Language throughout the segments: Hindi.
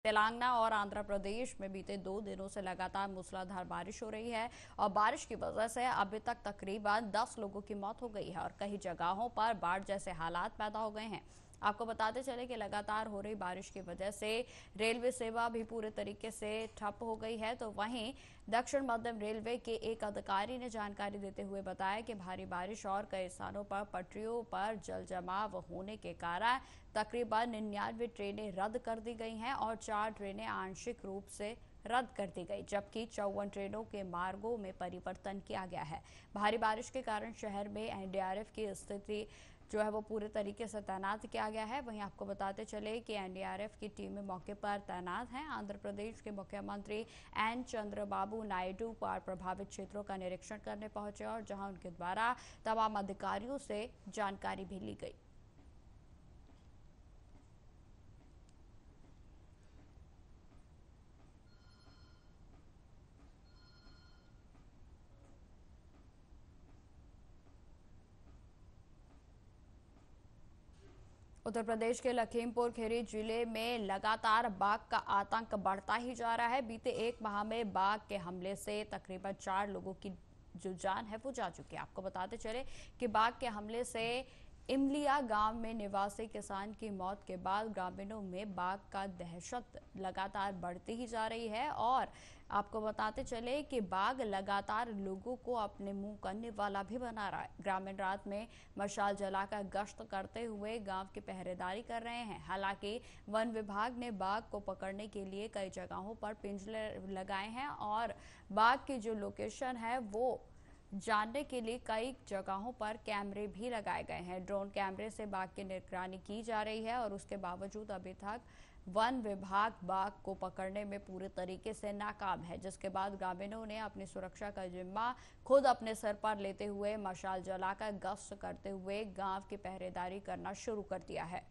तेलंगाना और आंध्र प्रदेश में बीते 2 दिनों से लगातार मूसलाधार बारिश हो रही है और बारिश की वजह से अभी तक तकरीबन 10 लोगों की मौत हो गई है और कई जगहों पर बाढ़ जैसे हालात पैदा हो गए हैं। आपको बताते चले कि लगातार हो रही बारिश की वजह से रेलवे सेवा भी पूरे तरीके से ठप हो गई है। तो वहीं दक्षिण मध्य रेलवे के एक अधिकारी ने जानकारी देते हुए बताया कि भारी बारिश और कई स्थानों पर पटरियों पर जल जमाव होने के कारण तकरीबन 99 ट्रेनें रद्द कर दी गई हैं और 4 ट्रेनें आंशिक रूप से रद्द कर दी गई, जबकि 54 ट्रेनों के मार्गों में परिवर्तन किया गया है। भारी बारिश के कारण शहर में एनडीआरएफ की स्थिति जो है वो पूरे तरीके से तैनात किया गया है। वहीं आपको बताते चले कि एनडीआरएफ की टीमें मौके पर तैनात हैं। आंध्र प्रदेश के मुख्यमंत्री एन चंद्रबाबू नायडू बाढ़ प्रभावित क्षेत्रों का निरीक्षण करने पहुंचे और जहां उनके द्वारा तमाम अधिकारियों से जानकारी भी ली गई। उत्तर प्रदेश के लखीमपुर खीरी जिले में लगातार बाघ का आतंक बढ़ता ही जा रहा है। बीते 1 माह में बाघ के हमले से तकरीबन 4 लोगों की जो जान है वो जा चुकी है। आपको बताते चले कि बाघ के हमले से इमलिया गांव में निवासी किसान की मौत के बाद ग्रामीणों में बाघ का दहशत लगातार बढ़ती ही जा रही है और आपको बताते चले कि बाघ लगातार लोगों को अपने मुंह करने वाला भी बना रहा है। ग्रामीण रात में मशाल जलाकर गश्त करते हुए गांव की पहरेदारी कर रहे हैं। हालांकि वन विभाग ने बाघ को पकड़ने के लिए कई जगहों पर पिंजरे लगाए हैं और बाघ की जो लोकेशन है वो जानने के लिए कई जगहों पर कैमरे भी लगाए गए हैं। ड्रोन कैमरे से बाघ की निगरानी की जा रही है और उसके बावजूद अभी तक वन विभाग बाघ को पकड़ने में पूरे तरीके से नाकाम है, जिसके बाद ग्रामीणों ने अपनी सुरक्षा का जिम्मा खुद अपने सर पर लेते हुए मशाल जलाकर गश्त करते हुए गांव की पहरेदारी करना शुरू कर दिया है।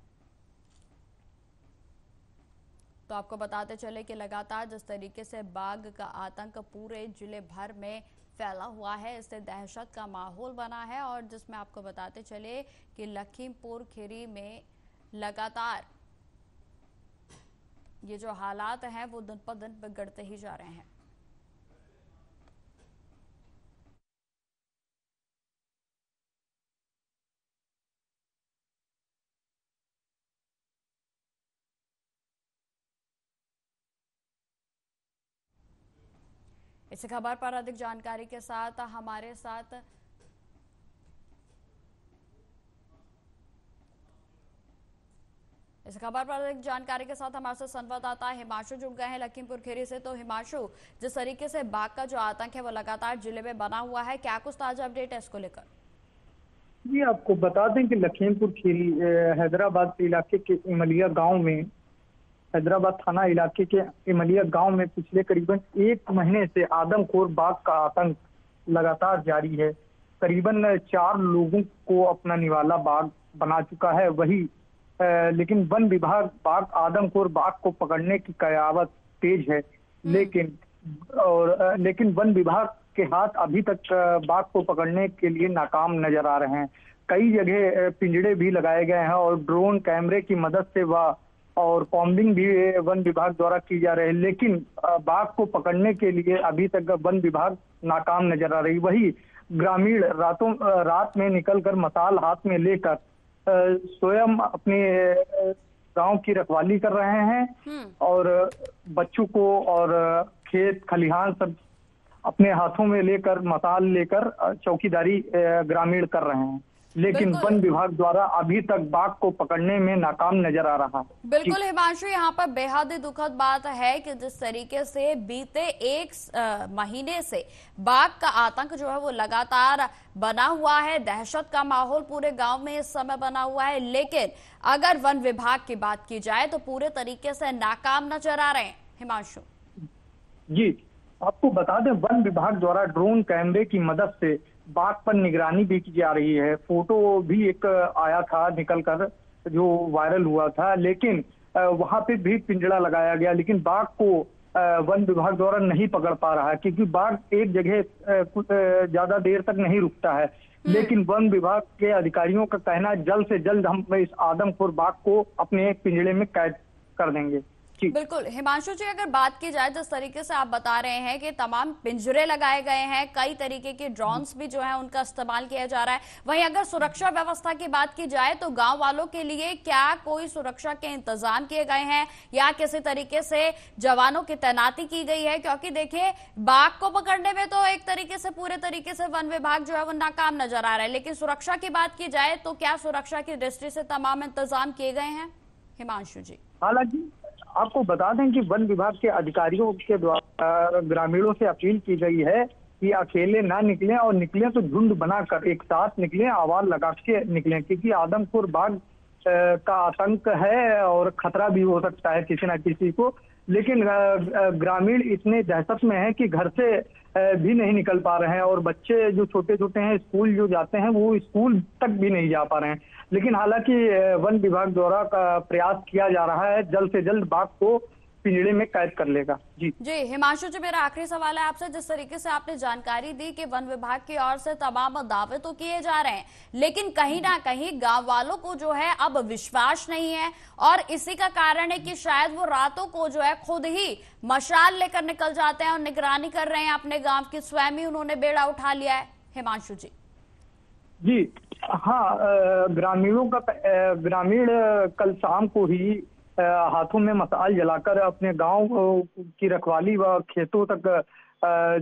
तो आपको बताते चले कि लगातार जिस तरीके से बाघ का आतंक पूरे जिले भर में फैला हुआ है, इससे दहशत का माहौल बना है और जिसमें आपको बताते चले कि लखीमपुर खीरी में लगातार ये जो हालात हैं वो दिन पर दिन बिगड़ते ही जा रहे हैं। इस खबर पर अधिक जानकारी के साथ हमारे साथ हमारे संवाददाता हिमांशु जुड़ गए हैं लखीमपुर खीरी से। तो हिमांशु, जिस तरीके से बाघ का जो आतंक है वो लगातार जिले में बना हुआ है, क्या कुछ ताजा अपडेट है इसको लेकर? जी, आपको बता दें कि लखीमपुर खीरी हैदराबाद इलाके के इमलिया गांव में हैदराबाद थाना इलाके के इमलिया गांव में पिछले करीबन 1 महीने से आदमखोर बाघ का आतंक लगातार जारी है। करीबन 4 लोगों को अपना निवाला बाघ बना चुका है। वही लेकिन वन विभाग बाघ आदमखोर बाघ को पकड़ने की कयावत तेज है, लेकिन वन विभाग के हाथ अभी तक बाघ को पकड़ने के लिए नाकाम नजर आ रहे हैं। कई जगह पिंजड़े भी लगाए गए हैं और ड्रोन कैमरे की मदद से और कॉम्बिंग भी वन विभाग द्वारा की जा रही है, लेकिन बाघ को पकड़ने के लिए अभी तक वन विभाग नाकाम नजर आ रही। वही ग्रामीण रात में निकलकर मशाल हाथ में लेकर स्वयं अपने गांव की रखवाली कर रहे हैं और बच्चों को और खेत खलिहान सब अपने हाथों में लेकर मशाल लेकर चौकीदारी ग्रामीण कर रहे हैं, लेकिन वन विभाग द्वारा अभी तक बाघ को पकड़ने में नाकाम नजर आ रहा है। बिल्कुल हिमांशु, यहाँ पर बेहद ही दुखद बात है कि जिस तरीके से बीते 1 महीने से बाघ का आतंक जो है वो लगातार बना हुआ है। दहशत का माहौल पूरे गांव में इस समय बना हुआ है, लेकिन अगर वन विभाग की बात की जाए तो पूरे तरीके से नाकाम नजर आ रहे हैं। हिमांशु जी, आपको बता दें वन विभाग द्वारा ड्रोन कैमरे की मदद से बाघ पर निगरानी भी की जा रही है। फोटो भी एक आया था निकलकर जो वायरल हुआ था, लेकिन वहां पे भी पिंजड़ा लगाया गया, लेकिन बाघ को वन विभाग द्वारा नहीं पकड़ पा रहा है क्योंकि बाघ एक जगह ज्यादा देर तक नहीं रुकता है। लेकिन वन विभाग के अधिकारियों का कहना है जल्द से जल्द हम इस आदमखोर बाघ को अपने पिंजड़े में कैद कर देंगे। बिल्कुल हिमांशु जी, अगर बात की जाए जिस तरीके से आप बता रहे हैं कि तमाम पिंजरे लगाए गए हैं, कई तरीके के ड्रोन्स भी जो है उनका इस्तेमाल किया जा रहा है, वहीं अगर सुरक्षा व्यवस्था की बात की जाए तो गांव वालों के लिए क्या कोई सुरक्षा के इंतजाम किए गए हैं या किसी तरीके से जवानों की तैनाती की गई है? क्योंकि देखिए, बाघ को पकड़ने में तो एक तरीके से पूरे तरीके से वन विभाग जो है वो नाकाम नजर आ रहा है, लेकिन सुरक्षा की बात की जाए तो क्या सुरक्षा की दृष्टि से तमाम इंतजाम किए गए हैं हिमांशु जी? हालांकि आपको बता दें कि वन विभाग के अधिकारियों के द्वारा ग्रामीणों से अपील की गई है कि अकेले ना निकलें, और निकलें तो झुंड बनाकर एक साथ निकलें, आवाज लगा के निकलें, क्योंकि आदमपुर बाघ का आतंक है और खतरा भी हो सकता है किसी ना किसी को। लेकिन ग्रामीण इतने दहशत में हैं कि घर से भी नहीं निकल पा रहे हैं, और बच्चे जो छोटे छोटे हैं स्कूल जो जाते हैं वो स्कूल तक भी नहीं जा पा रहे हैं। लेकिन हालांकि वन विभाग द्वारा प्रयास किया जा रहा है, जल्द से जल्द बाघ को पिंजड़े में कैद कर लेगा। जी हिमांशु जी, मेरा आखिरी सवाल है आपसे। जिस तरीके से आपने जानकारी दी कि वन विभाग की ओर से तमाम दावे तो किए जा रहे हैं, लेकिन कहीं ना कहीं गांव वालों को जो है अब विश्वास नहीं है, और इसी का कारण है कि शायद वो रातों को जो है खुद ही मशाल लेकर निकल जाते हैं और निगरानी कर रहे हैं अपने गांव की। स्वयं ही उन्होंने बेड़ा उठा लिया है हिमांशु जी। जी हाँ, ग्रामीण कल शाम को ही हाथों में मशाल जलाकर अपने गांव की रखवाली व खेतों तक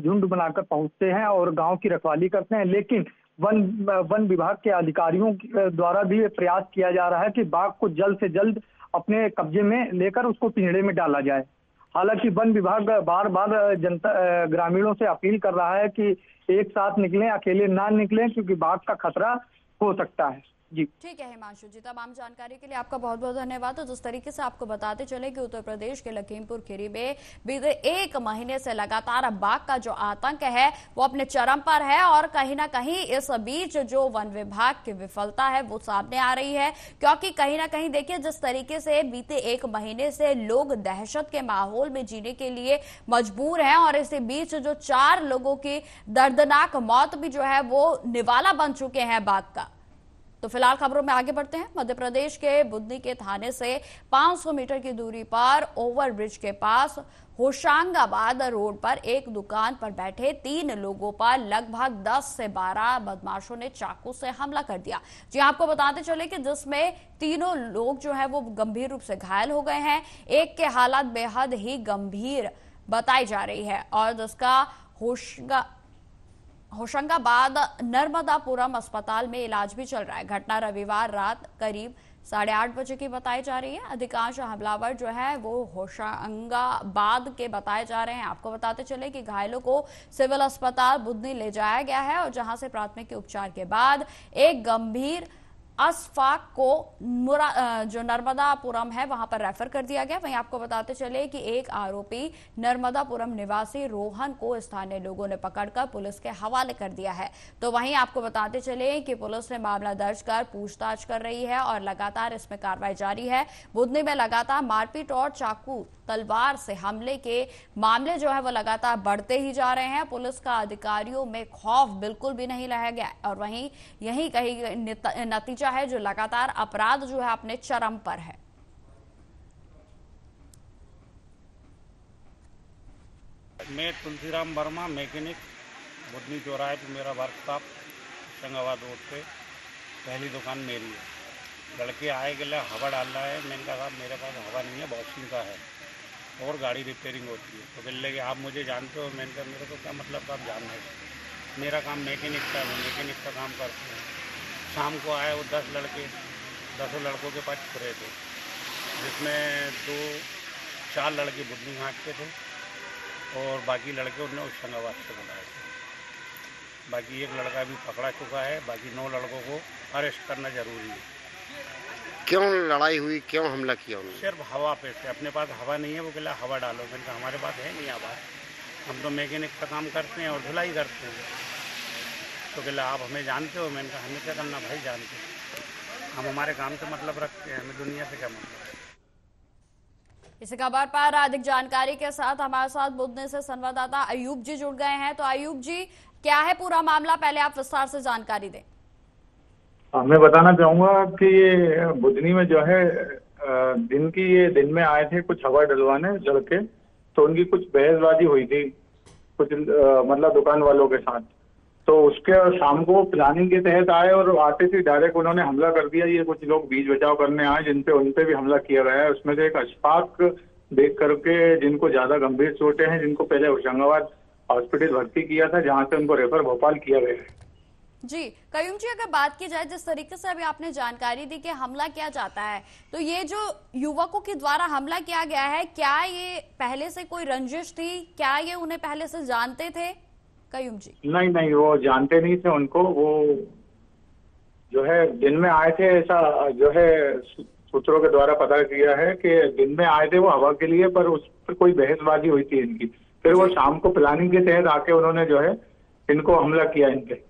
झुंड बनाकर पहुंचते हैं और गांव की रखवाली करते हैं। लेकिन वन विभाग के अधिकारियों द्वारा भी प्रयास किया जा रहा है कि बाघ को जल्द से जल्द अपने कब्जे में लेकर उसको पिंजड़े में डाला जाए। हालांकि वन विभाग बार बार ग्रामीणों से अपील कर रहा है कि एक साथ निकलें, अकेले ना निकलें, क्योंकि बाघ का खतरा हो सकता है। जी ठीक है हिमांशु जी, तमाम जानकारी के लिए आपका बहुत बहुत धन्यवाद। तो जिस तरीके से आपको बताते चले कि उत्तर प्रदेश के लखीमपुर खीरी में बीते एक महीने से लगातार बाघ का जो आतंक है वो अपने चरम पर है, और कहीं ना कहीं इस बीच जो वन विभाग की विफलता है वो सामने आ रही है। क्योंकि कहीं ना कहीं देखिए, जिस तरीके से बीते एक महीने से लोग दहशत के माहौल में जीने के लिए मजबूर हैं, और इसी बीच जो 4 लोगों की दर्दनाक मौत भी जो है वो निवाला बन चुके हैं बाघ का। तो फिलहाल खबरों में आगे बढ़ते हैं। मध्य प्रदेश के बुदनी के थाने से 500 मीटर की दूरी पर ओवरब्रिज के पास होशंगाबाद रोड पर एक दुकान पर बैठे 3 लोगों पर लगभग 10 से 12 बदमाशों ने चाकू से हमला कर दिया। जी आपको बताते चले कि जिसमें तीनों लोग जो है वो गंभीर रूप से घायल हो गए हैं। एक के हालात बेहद ही गंभीर बताई जा रही है, और जिसका होशंगाबाद नर्मदापुरम अस्पताल में इलाज भी चल रहा है। घटना रविवार रात करीब 8:30 बजे की बताई जा रही है। अधिकांश हमलावर जो है वो होशंगाबाद के बताए जा रहे हैं। आपको बताते चले कि घायलों को सिविल अस्पताल बुदनी ले जाया गया है, और जहां से प्राथमिक उपचार के बाद एक गंभीर असफाक को जो नर्मदापुरम है वहां पर रेफर कर दिया गया। वहीं आपको बताते चले कि एक आरोपी नर्मदापुरम निवासी रोहन को स्थानीय लोगों ने पकड़कर पुलिस के हवाले कर दिया है। तो वहीं आपको बताते चले कि पुलिस ने मामला दर्ज कर पूछताछ कर रही है और लगातार इसमें कार्रवाई जारी है। बुदनी में लगातार मारपीट और चाकू तलवार से हमले के मामले जो है वो लगातार बढ़ते ही जा रहे हैं। पुलिस का अधिकारियों में खौफ बिल्कुल भी नहीं रह गया, और वहीं यही कहीं नतीजा है जो लगातार अपराध जो है अपने चरम पर है। मैं तुलसीराम वर्मा, मैकेनिक, बुदनी चौराहे पे मेरा वर्कशॉप, होशंगाबाद रोड पे पहली दुकान मेरी है। लड़के आए के लिए हवा डाल रहा है। मैंने कहा मेरे पास हवा नहीं है, बॉक्सिंग का है और गाड़ी रिपेयरिंग होती है। तो कह लगे आप मुझे जानते हो। मैंने कहा मेरे को क्या मतलब आप जानना है, मेरा काम मैकेनिक का है, मैकेनिक का काम करते हैं। शाम को आए वो 10 लड़के, 10 लड़कों के पास खुरे थे, जिसमें 2-4 लड़के बुदनी घाट के थे और बाकी लड़के उन्होंने होशंगाबाद से बुलाए थे। बाकी एक लड़का भी पकड़ा चुका है, बाकी 9 लड़कों को अरेस्ट करना जरूरी है। क्यों लड़ाई हुई, क्यों हमला किया उन्होंने? सिर्फ हवा पे से, अपने पास हवा नहीं है, वो कहला हवा डालो। मैंने कहा हमारे पास है नहीं हवा, हम तो मैकेनिक का काम करते हैं और धुलाई करते हैं। तो कहला आप हमें जानते हो। मैंने कहा हमें क्या करना भाई, जानते हम हमारे काम से मतलब रखते हैं, हमें दुनिया से क्या मतलब। इस खबर पर अधिक जानकारी के साथ हमारे साथ बुदनी से संवाददाता अयूब जी जुड़ गए हैं। तो अयूब जी, क्या है पूरा मामला, पहले आप विस्तार से जानकारी दें। मैं बताना चाहूंगा कि बुदनी में जो है दिन में आए थे कुछ हवा डलवाने लड़के, तो उनकी कुछ बहसबाजी हुई थी कुछ मतलब दुकान वालों के साथ। तो उसके शाम को प्लानिंग के तहत आए और आते ही डायरेक्ट उन्होंने हमला कर दिया। ये कुछ लोग बीच बचाव करने आए उनपे भी हमला किया गया है। उसमें से एक अशफाक देख करके जिनको ज्यादा गंभीर चोटें हैं, जिनको पहले होशंगाबाद हॉस्पिटल भर्ती किया था, जहां से उनको रेफर भोपाल किया गया है। जी कयूम जी, अगर बात की जाए जिस तरीके से अभी आपने जानकारी दी कि हमला किया जाता है, तो ये जो युवकों के द्वारा हमला किया गया है, क्या ये पहले से कोई रंजिश थी? क्या ये उन्हें पहले से जानते थे कयूम जी? नहीं, वो जानते नहीं थे उनको। वो जो है दिन में आए थे, ऐसा जो है सूत्रों के द्वारा पता किया है कि दिन में आए थे वो हवा के लिए, पर उस पर कोई बहसबाजी हुई थी इनकी। फिर वो शाम को प्लानिंग के तहत आके उन्होंने जो है इनको हमला किया इनके।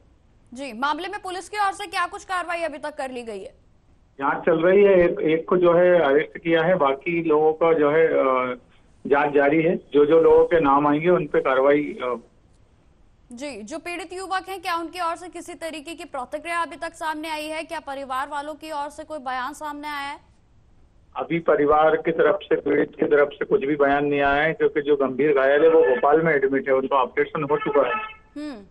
जी, मामले में पुलिस की ओर से क्या कुछ कार्रवाई अभी तक कर ली गई है? जांच चल रही है। एक को जो है अरेस्ट किया है, बाकी लोगों का जो है जांच जारी है। जो लोगों के नाम आएंगे उन पे कार्रवाई। जी, जो पीड़ित युवक हैं, क्या उनकी ओर से किसी तरीके की प्रतिक्रिया अभी तक सामने आई है? क्या परिवार वालों की ओर से कोई बयान सामने आया है? अभी परिवार की तरफ से, पीड़ित की तरफ से कुछ भी बयान नहीं आया है, क्योंकि जो गंभीर घायल है वो भोपाल में एडमिट है, उनका ऑपरेशन हो चुका है।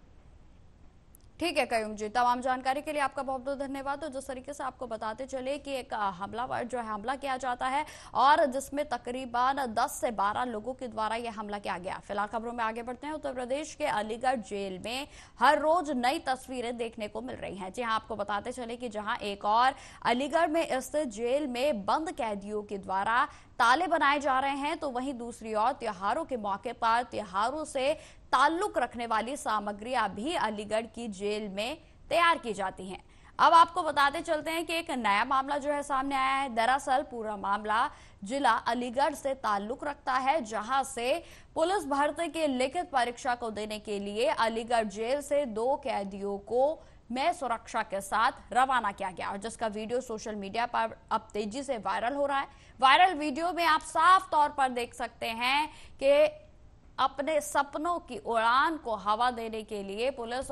ठीक है कयूम जी, तमाम जानकारी के लिए आपका बहुत बहुत धन्यवाद। और जिस तरीके से आपको बताते चले कि एक हमलावर जो है हमला किया जाता है और जिसमें तकरीबन 10 से 12 लोगों के द्वारा यह हमला किया गया। फिलहाल खबरों में आगे बढ़ते हैं। उत्तर प्रदेश के अलीगढ़ जेल में हर रोज नई तस्वीरें देखने को मिल रही हैं। जी हाँ, आपको बताते चले कि जहां एक और अलीगढ़ में स्थित जेल में बंद कैदियों के द्वारा ताले बनाए जा रहे हैं, तो वहीं दूसरी ओर त्योहारों के मौके पर त्योहारों से ताल्लुक रखने वाली सामग्रियां भी अलीगढ़ की जेल में तैयार की जाती हैं। अब आपको बताते चलते हैं कि एक नया मामला जो है सामने आया है। दरअसल पूरा मामला जिला अलीगढ़ से ताल्लुक रखता है, जहां से पुलिस भर्ती की लिखित परीक्षा को देने के लिए अलीगढ़ जेल से 2 कैदियों को में सुरक्षा के साथ रवाना किया गया, और जिसका वीडियो सोशल मीडिया पर अब तेजी से वायरल हो रहा है। वायरल वीडियो में आप साफ तौर पर देख सकते हैं कि अपने सपनों की उड़ान को हवा देने के लिए पुलिस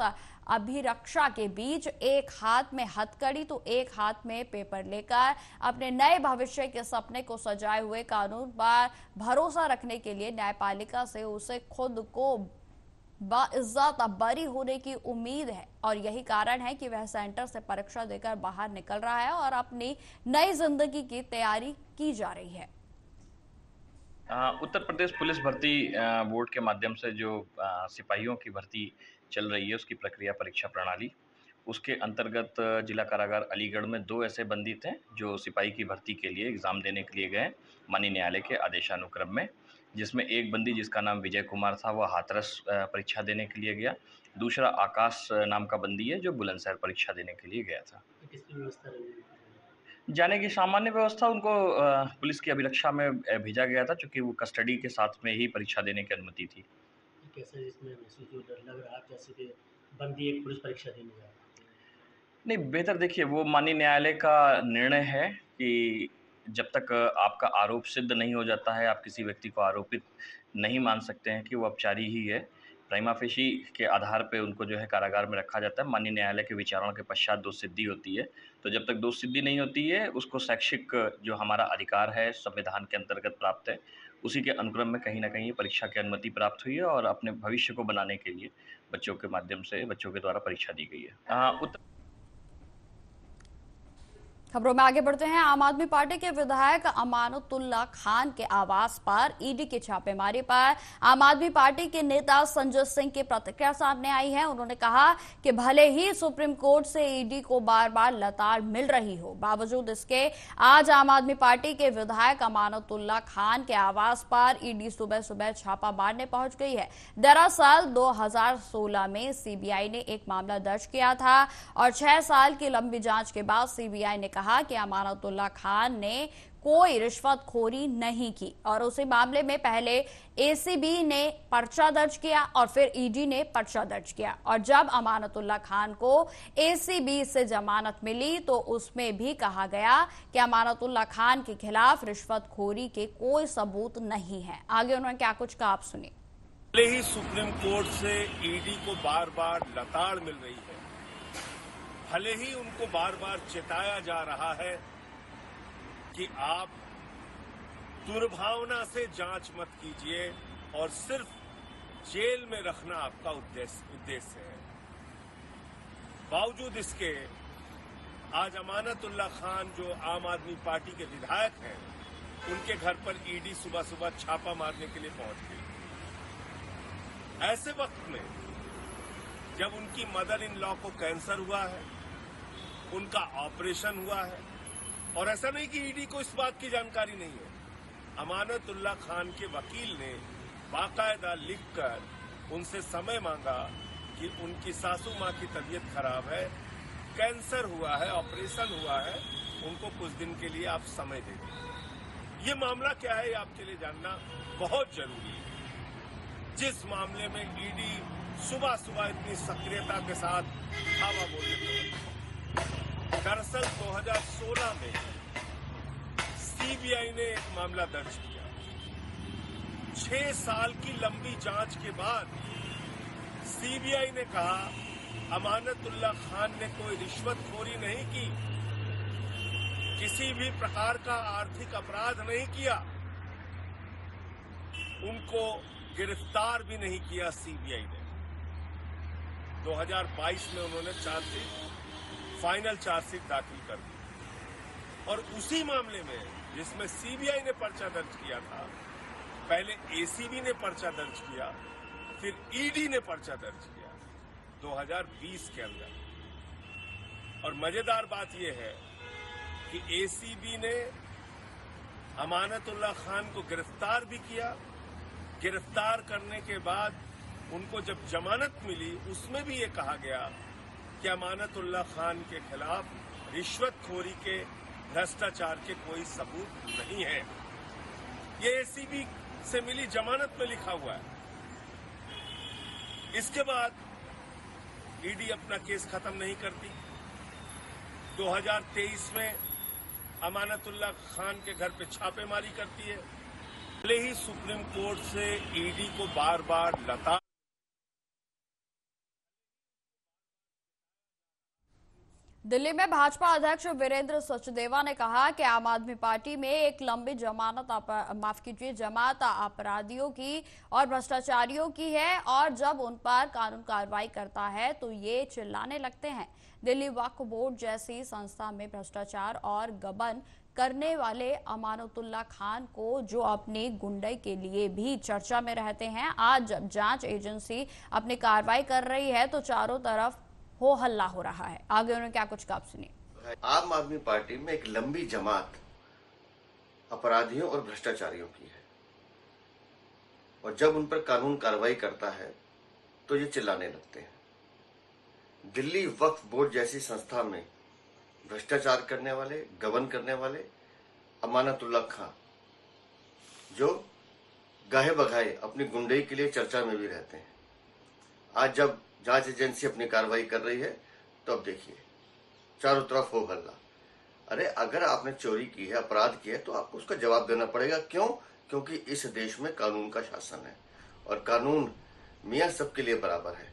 अभिरक्षा के बीच एक हाथ में हथकड़ी तो एक हाथ में पेपर लेकर अपने नए भविष्य के सपने को सजाए हुए कानून पर भरोसा रखने के लिए न्यायपालिका से उसे खुद को बाइज्जत बरी होने की उम्मीद है, और यही कारण है कि वह सेंटर से परीक्षा देकर बाहर निकल रहा है और अपनी नई जिंदगी की तैयारी की जा रही है। उत्तर प्रदेश पुलिस भर्ती बोर्ड के माध्यम से जो सिपाहियों की भर्ती चल रही है, उसकी प्रक्रिया परीक्षा प्रणाली, उसके अंतर्गत जिला कारागार अलीगढ़ में 2 ऐसे बंदी थे जो सिपाही की भर्ती के लिए एग्जाम देने के लिए गए माननीय न्यायालय के आदेशानुक्रम में, जिसमें एक बंदी जिसका नाम विजय कुमार था वह हाथरस परीक्षा देने के लिए गया। दूसरा आकाश नाम का बंदी है जो बुलंदशहर परीक्षा देने के लिए गया था। जाने की सामान्य व्यवस्था उनको पुलिस की अभिरक्षा में भेजा गया था, चूंकि वो कस्टडी के साथ में ही परीक्षा देने की अनुमति थी। कैसे इसमें महसूस जो डर लग रहा है, जैसे कि बंदी एक पुलिस परीक्षा देने जा रहा है? नहीं, बेहतर देखिए, वो माननीय न्यायालय का निर्णय है कि जब तक आपका आरोप सिद्ध नहीं हो जाता है, आप किसी व्यक्ति को आरोपित नहीं मान सकते हैं कि वो अपचारी ही है। प्राइमा फेशी के आधार पे उनको जो है कारागार में रखा जाता है। माननीय न्यायालय के विचारणा के पश्चात दोष सिद्धि होती है। तो जब तक दोष सिद्धि नहीं होती है, उसको शैक्षिक जो हमारा अधिकार है संविधान के अंतर्गत प्राप्त है, उसी के अनुक्रम में कहीं ना कहीं परीक्षा की अनुमति प्राप्त हुई है और अपने भविष्य को बनाने के लिए बच्चों के माध्यम से बच्चों के द्वारा परीक्षा दी गई है। खबरों में आगे बढ़ते हैं। आम आदमी पार्टी के विधायक अमानतुल्लाह खान के आवास पर ईडी की छापेमारी पर आम आदमी पार्टी के नेता संजय सिंह की प्रतिक्रिया सामने आई है। उन्होंने कहा कि भले ही सुप्रीम कोर्ट से ईडी को बार बार लताड़ मिल रही हो, बावजूद इसके आज आम आदमी पार्टी के विधायक अमानतुल्लाह खान के आवास पर ईडी सुबह सुबह छापा मारने पहुंच गई है। दरअसल 2016 में सीबीआई ने एक मामला दर्ज किया था और 6 साल की लंबी जांच के बाद सीबीआई ने कहा कि अमानतुल्लाह खान ने कोई रिश्वतखोरी नहीं की, और उसी मामले में पहले एसीबी ने पर्चा दर्ज किया और फिर ईडी ने पर्चा दर्ज किया। और जब अमानतुल्लाह खान को एसीबी से जमानत मिली तो उसमें भी कहा गया कि अमानतुल्लाह खान के खिलाफ रिश्वतखोरी के कोई सबूत नहीं है। आगे उन्होंने क्या कुछ कहा, आप सुनिए। भले ही सुप्रीम कोर्ट से ईडी को बार बार लताड़ मिल रही है, भले ही उनको बार बार चेताया जा रहा है कि आप दुर्भावना से जांच मत कीजिए और सिर्फ जेल में रखना आपका उद्देश्य है। बावजूद इसके आज अमानतुल्लाह खान जो आम आदमी पार्टी के विधायक हैं, उनके घर पर ईडी सुबह सुबह छापा मारने के लिए पहुंच गई। ऐसे वक्त में जब उनकी मदर इन लॉ को कैंसर हुआ है, उनका ऑपरेशन हुआ है, और ऐसा नहीं कि ईडी को इस बात की जानकारी नहीं है। अमानतुल्लाह खान के वकील ने बाकायदा लिखकर उनसे समय मांगा कि उनकी सासू मां की तबीयत खराब है, कैंसर हुआ है, ऑपरेशन हुआ है, उनको कुछ दिन के लिए आप समय दे दें। ये मामला क्या है, आपके लिए जानना बहुत जरूरी है। जिस मामले में ईडी सुबह सुबह इतनी सक्रियता के साथ धावा बोलने लगी, दरअसल 2016 में सीबीआई ने एक मामला दर्ज किया। 6 साल की लंबी जांच के बाद सीबीआई ने कहा अमानतुल्लाह खान ने कोई रिश्वतखोरी नहीं की, किसी भी प्रकार का आर्थिक अपराध नहीं किया, उनको गिरफ्तार भी नहीं किया सीबीआई ने। 2022 में उन्होंने फाइनल चार्जशीट दाखिल कर दी, और उसी मामले में जिसमें सीबीआई ने पर्चा दर्ज किया था, पहले एसीबी ने पर्चा दर्ज किया, फिर ईडी ने पर्चा दर्ज किया 2020 के अंदर। और मजेदार बात यह है कि एसीबी ने अमानतुल्लाह खान को गिरफ्तार भी किया। गिरफ्तार करने के बाद उनको जब जमानत मिली, उसमें भी ये कहा गया कि अमानतुल्लाह खान के खिलाफ रिश्वतखोरी के, भ्रष्टाचार के कोई सबूत नहीं है। ये एसीबी से मिली जमानत में लिखा हुआ है। इसके बाद ईडी अपना केस खत्म नहीं करती। 2023 में अमानतुल्लाह खान के घर पे छापेमारी करती है। पहले ही सुप्रीम कोर्ट से ईडी को बार बार लता दिल्ली में भाजपा अध्यक्ष वीरेंद्र सचदेवा ने कहा कि आम आदमी पार्टी में एक लंबी जमात अपराधियों की और भ्रष्टाचारियों की है, और जब उन पर कानून कार्रवाई करता है तो ये चिल्लाने लगते हैं। दिल्ली वक्फ बोर्ड जैसी संस्था में भ्रष्टाचार और गबन करने वाले अमानतुल्लाह खान को, जो अपनी गुंडई के लिए भी चर्चा में रहते हैं, आज जब जांच एजेंसी अपनी कार्रवाई कर रही है तो चारों तरफ हो हल्ला हो रहा है। आगे उन्होंने क्या कुछ कहा, सुनिए। आम आदमी पार्टी में एक लंबी जमात अपराधियों और भ्रष्टाचारियों की है, और जब उन पर कानून कार्रवाई करता है तो ये चिल्लाने लगते हैं। दिल्ली वक्फ बोर्ड जैसी संस्था में भ्रष्टाचार करने वाले, गबन करने वाले अमानतुल्लाह खान, जो गाहे बगाहे अपनी गुंडई के लिए चर्चा में भी रहते हैं, आज जब जांच एजेंसी अपनी कार्रवाई कर रही है तो अब देखिए चारों तरफ हो हल्ला। अरे अगर आपने चोरी की है, अपराध किया है, तो आपको उसका जवाब देना पड़ेगा। क्यों? क्योंकि इस देश में कानून का शासन है, और कानून मियां सबके लिए बराबर है।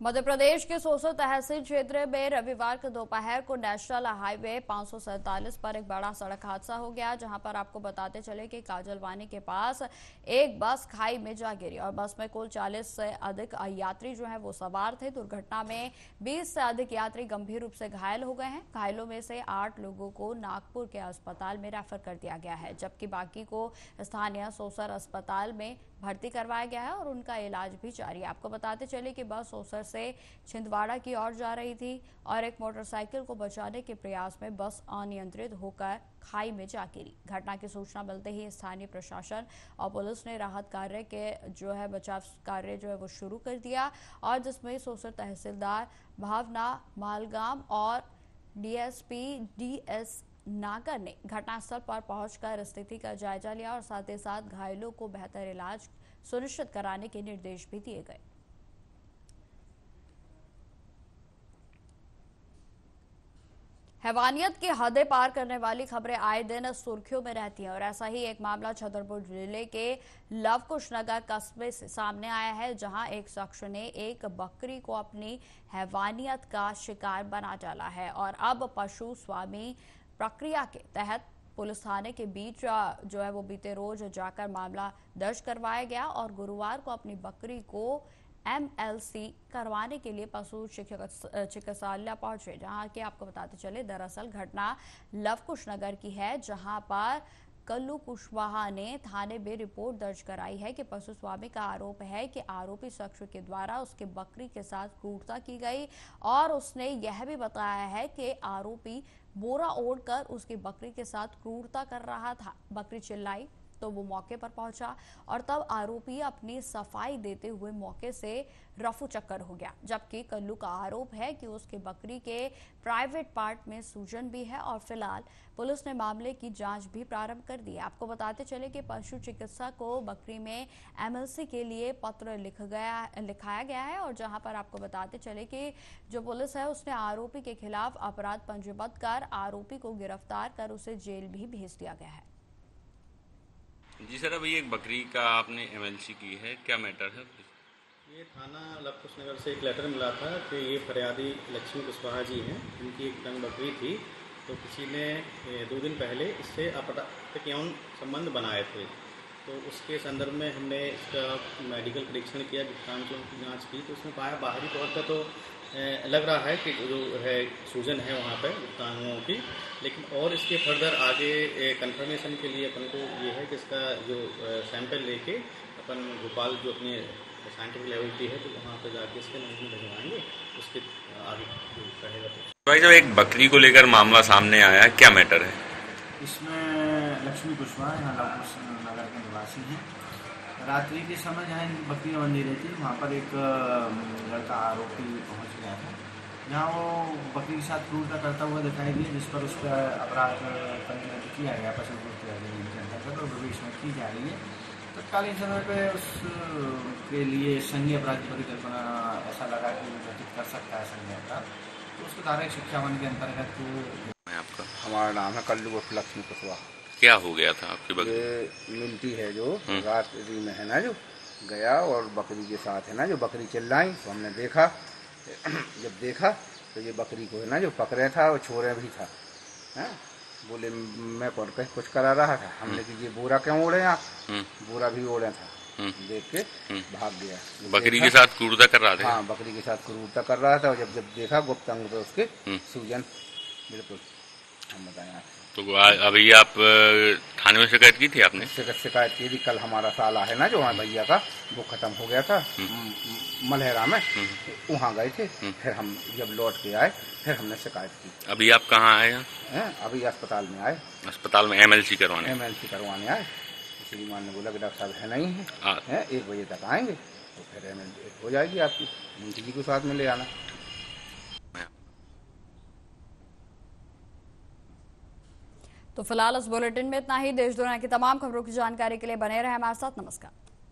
मध्य प्रदेश के सोसर तहसील क्षेत्र में रविवार को दोपहर को नेशनल हाईवे 547 पर एक बड़ा सड़क हादसा हो गया, जहां पर आपको बताते चले कि काजलवानी के पास एक बस खाई में जा गिरी और बस में कुल 40 से अधिक यात्री जो है वो सवार थे। दुर्घटना में 20 से अधिक यात्री गंभीर रूप से घायल हो गए हैं। घायलों में से 8 लोगों को नागपुर के अस्पताल में रेफर कर दिया गया है, जबकि बाकी को स्थानीय सोसर अस्पताल में भर्ती करवाया गया है और उनका इलाज भी जारी है। आपको बताते चले कि बस सोसर से छिंदवाड़ा की ओर जा रही थी और एक मोटरसाइकिल को बचाने के प्रयास में बस अनियंत्रित होकर खाई में जा गिरी। घटना की सूचना मिलते ही स्थानीय प्रशासन और पुलिस ने राहत कार्य के जो है बचाव कार्य जो है वो शुरू कर दिया, और जिसमें सोसर तहसीलदार भावना मालगाम और डीएसपी डीएस नागर ने घटनास्थल पर पहुंचकर स्थिति का जायजा लिया और साथ ही साथ घायलों को बेहतर इलाज सुनिश्चित कराने के निर्देश भी दिए गए। हैवानियत की हदें पार करने वाली खबरें आए दिन सुर्खियों में रहती हैं और ऐसा ही एक मामला छतरपुर जिले के लवकुश नगर कस्बे से सामने आया है, जहां एक शख्स ने एक बकरी को अपनी हैवानियत का शिकार बना डाला है और अब पशु स्वामी प्रक्रिया के तहत पुलिस थाने के बीच जो है वो बीते रोज जाकर मामला दर्ज करवाया गया और गुरुवार को अपनी बकरी को MLC करवाने के लिए पशु चिकित्सालय पहुंचे, जहां के आपको बताते चले दरअसल घटना लवकुश नगर की है, जहां पर कल्लू कुशवाहा ने थाने में रिपोर्ट दर्ज कराई है कि पशु स्वामी का आरोप है कि आरोपी शख्स के द्वारा उसके बकरी के साथ क्रूरता की गई और उसने यह भी बताया है कि आरोपी बोरा ओढ़कर उसकी बकरी के साथ क्रूरता कर रहा था। बकरी चिल्लाई तो वो मौके पर पहुंचा और तब आरोपी अपनी सफाई देते हुए मौके से रफू चक्कर हो गया, जबकि कल्लू का आरोप है कि उसके बकरी के प्राइवेट पार्ट में सूजन भी है और फिलहाल पुलिस ने मामले की जांच भी प्रारंभ कर दी है। आपको बताते चले कि पशु चिकित्सा को बकरी में MLC के लिए पत्र लिखाया गया है और जहां पर आपको बताते चले कि जो पुलिस है उसने आरोपी के खिलाफ अपराध पंजीबद्ध कर आरोपी को गिरफ्तार कर उसे जेल भी भेज दिया गया है। जी सर, अभी एक बकरी का आपने MLC की है, क्या मैटर है? ये थाना लवकुश नगर से एक लेटर मिला था कि ये फरियादी लक्ष्मी कुशवाहा जी हैं, इनकी एक दंग बकरी थी, तो किसी ने 2 दिन पहले इससे अपराधिक यौन संबंध बनाए थे, तो उसके संदर्भ में हमने इसका मेडिकल परीक्षण किया, गुप्तांगों की जांच की, तो उसमें पाया बाहरी तौर पर तो लग रहा है कि जो है सूजन है वहाँ पर गुप्तांगों की, लेकिन और इसके फर्दर आगे कंफर्मेशन के लिए अपन को ये है कि इसका जो सैंपल लेके अपन भोपाल जो अपने साइंटिफिक लेवल की है तो वहाँ पर जाके इसके नमूने भिजवाएंगे, उसके आगे जो रहेगा। तो भाई, जब एक बकरी को लेकर मामला सामने आया, क्या मैटर है? इसमें लक्ष्मी कुशवाहा यहाँ लवकुश नगर के निवासी हैं। रात्रि के समय जहाँ बकरियाँ बंधी रहती है वहाँ पर एक लड़का आरोपी पहुँच गया था, जहाँ वो बकरी के साथ क्रूरता करता हुआ दिखाई दिया, जिस पर उस पर अपराध पंजीबद्ध किया गया पशु के अंतर्गत और विवेचना की जा रही है। तत्कालीन समय पर उसके लिए संघीय अपराध परिकल्पना ऐसा लगा कि वो गठित कर सकता है संघीय अपराध, तो उसको धारा शिक्षा वन के अंतर्गत। आपका? हमारा नाम है कल्लू लक्ष्मी कुशवाहा। क्या हो गया था आपकी बकरी? ये मिलती है जो रात्रि में है ना, जो गया और बकरी के साथ है ना, जो बकरी चिल्लाई तो हमने देखा, जब देखा तो ये बकरी को है ना जो पकड़े था और छोड़े भी था, है? बोले मैं पढ़ के कुछ करा रहा था, हमने कि ये बोरा क्यों ओढ़े आप? बोरा भी ओढ़े था, देख के भाग गया। बकरी के साथ क्रूरता कर रहा था? हाँ, बकरी के साथ क्रूरता कर रहा था और जब देखा गुप्त अंग पे उसके सूजन, बिल्कुल हम बताएं। तो अभी आप थाने में शिकायत की थी आपने? शिकायत की थी, कल हमारा साला है ना जो वहाँ भैया का वो खत्म हो गया था मलहरा में, वहाँ गए थे, फिर हम जब लौट के आए फिर हमने शिकायत की। अभी आप कहाँ आए हैं? अभी अस्पताल में आए। अस्पताल में MLC करवाने? MLC करवाने आए। श्रीमान ने बोला कि डॉक्टर साहब है नहीं है, 1 बजे तक आएंगे तो फिर MLC हो जाएगी आपकी, मुंशी जी को साथ में ले आना। तो फिलहाल इस बुलेटिन में इतना ही। देश दुनिया की तमाम खबरों की जानकारी के लिए बने रहे हमारे साथ। नमस्कार।